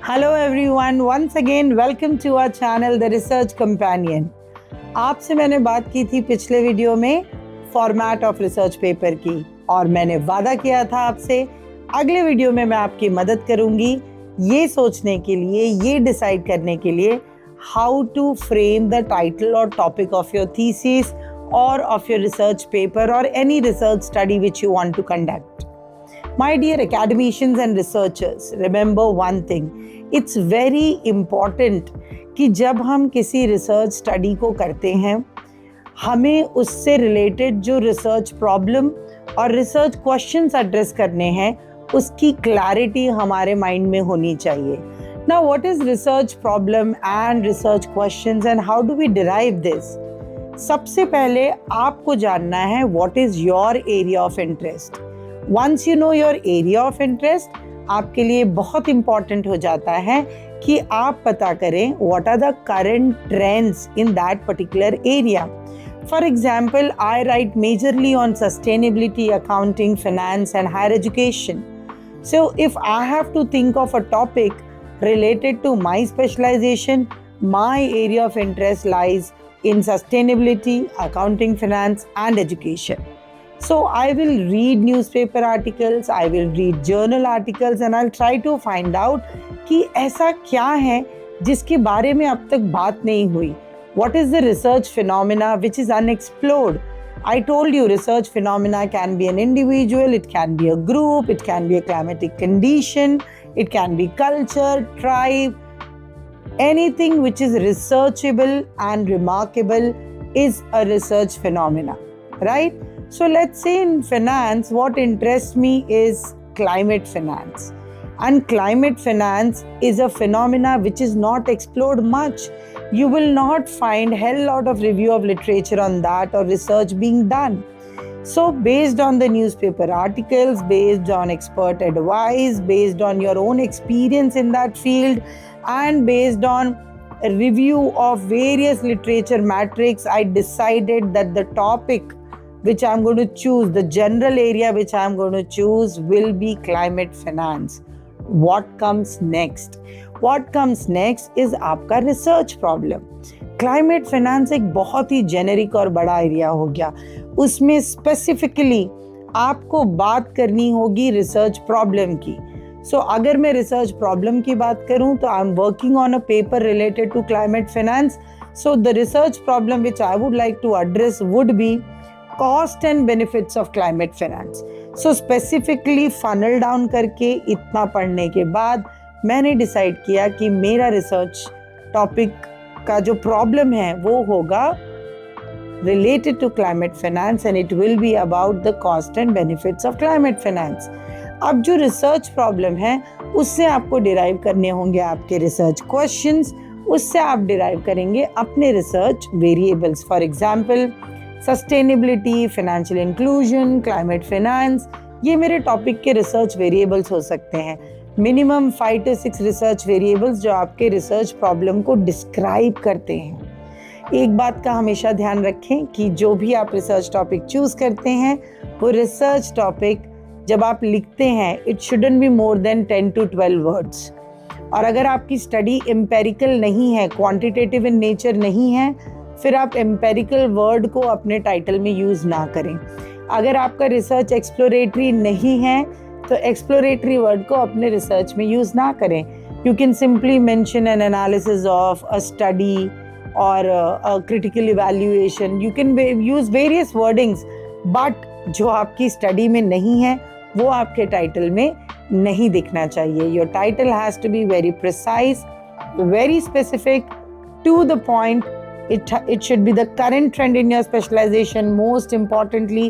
Hello everyone, once again welcome to our channel The Research Companion। आपसे मैंने बात की थी पिछले वीडियो में फॉर्मेट ऑफ रिसर्च पेपर की और मैंने वादा किया था आपसे अगले वीडियो में मैं आपकी मदद करूंगी ये सोचने के लिए, ये डिसाइड करने के लिए how to frame the title और टॉपिक ऑफ योर थीसिस और ऑफ योर रिसर्च पेपर और any research study which you want to conduct. My dear academicians and researchers, remember one thing, it's very important कि जब हम किसी research study को करते हैं हमें उससे रिलेटेड जो रिसर्च प्रॉब्लम और रिसर्च क्वेश्चंस एड्रेस करने हैं उसकी क्लैरिटी हमारे माइंड में होनी चाहिए। Now what is research problem and research questions and how do we derive this? सबसे पहले आपको जानना है what is your area of interest। Once you know your area of interest, आपके लिए बहुत important हो जाता है कि आप पता करें what are the current trends in that particular area. For example, I write majorly on sustainability, accounting, finance and higher education. So if I have to think of a topic related to my specialization, my area of interest lies in sustainability, accounting, finance and education. So I will read newspaper articles, I will read journal articles and I'll try to find out कि ऐसा क्या है जिसके बारे में अब तक बात नहीं हुई. What is the research phenomena which is unexplored? I told you research phenomena can be an individual, it can be a group, it can be a climatic condition, it can be culture, tribe. Anything which is researchable and remarkable is a research phenomena, right? So let's say in finance, what interests me is climate finance. And climate finance is a phenomena which is not explored much. You will not find hell lot of review of literature on that or research being done. So based on the newspaper articles, based on expert advice, based on your own experience in that field, and based on a review of various literature metrics, I decided that the topic which I'm going to choose, the general area which I'm going to choose will be climate finance. What comes next? What comes next is आपका research problem. Climate finance एक बहुत ही generic और बड़ा area हो गया. उसमें specifically आपको बात करनी होगी रिसर्च प्रॉब्लम की. So अगर मैं रिसर्च प्रॉब्लम की बात करूं तो I am working on a paper related to climate finance. So the research problem which I would like to address would be cost and benefits of climate finance. So specifically funnel down करके इतना पढ़ने के बाद मैंने decide किया कि मेरा research topic का जो प्रॉब्लम है वो होगा related to climate finance and it will be about the cost and benefits of climate finance. अब जो रिसर्च प्रॉब्लम है उससे आपको डिराइव करने होंगे आपके रिसर्च क्वेश्चंस, उससे आप डिराइव करेंगे अपने research variables. For example sustainability, financial inclusion, climate finance, ये मेरे टॉपिक के रिसर्च वेरिएबल्स हो सकते हैं. मिनिमम 5 to 6 रिसर्च वेरिएबल्स जो आपके रिसर्च प्रॉब्लम को डिस्क्राइब करते हैं. एक बात का हमेशा ध्यान रखें कि जो भी आप रिसर्च टॉपिक चूज करते हैं वो रिसर्च टॉपिक जब आप लिखते हैं it shouldn't be more than 10 to 12 words. और अगर आपकी स्टडी एम्पेरिकल नहीं है, क्वांटिटेटिव इन नेचर नहीं है, फिर आप एम्पेरिकल वर्ड को अपने टाइटल में यूज़ ना करें. अगर आपका रिसर्च एक्सप्लोरेटरी नहीं है तो एक्सप्लोरेटरी वर्ड को अपने रिसर्च में यूज़ ना करें. You can simply mention an analysis of a study और a critical evaluation. You can use various wordings, but जो आपकी स्टडी में नहीं है वो आपके टाइटल में नहीं दिखना चाहिए. Your title has to be very precise, very specific, to the point. It should be the current trend in your specialization. Most importantly,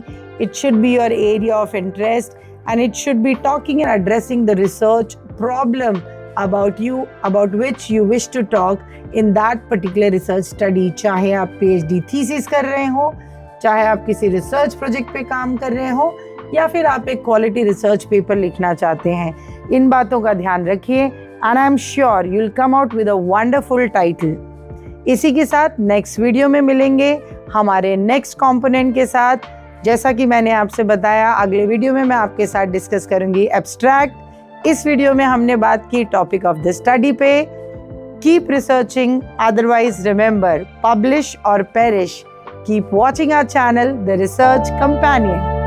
it should be your area of interest and it should be talking and addressing the research problem about which you wish to talk in that particular research study. चाहे आप PhD thesis कर रहे हो, चाहे आप किसी research project पे काम कर रहे हो या फिर आप एक quality research paper लिखना चाहते हैं. इन बातों का ध्यान रखिए and I'm sure you'll come out with a wonderful title. इसी के साथ नेक्स्ट वीडियो में मिलेंगे हमारे नेक्स्ट कंपोनेंट के साथ. जैसा कि मैंने आपसे बताया अगले वीडियो में मैं आपके साथ डिस्कस करूंगी एब्स्ट्रैक्ट, इस वीडियो में हमने बात की टॉपिक ऑफ द स्टडी पे। Keep researching, otherwise remember, publish or perish. Keep watching our channel the research companion.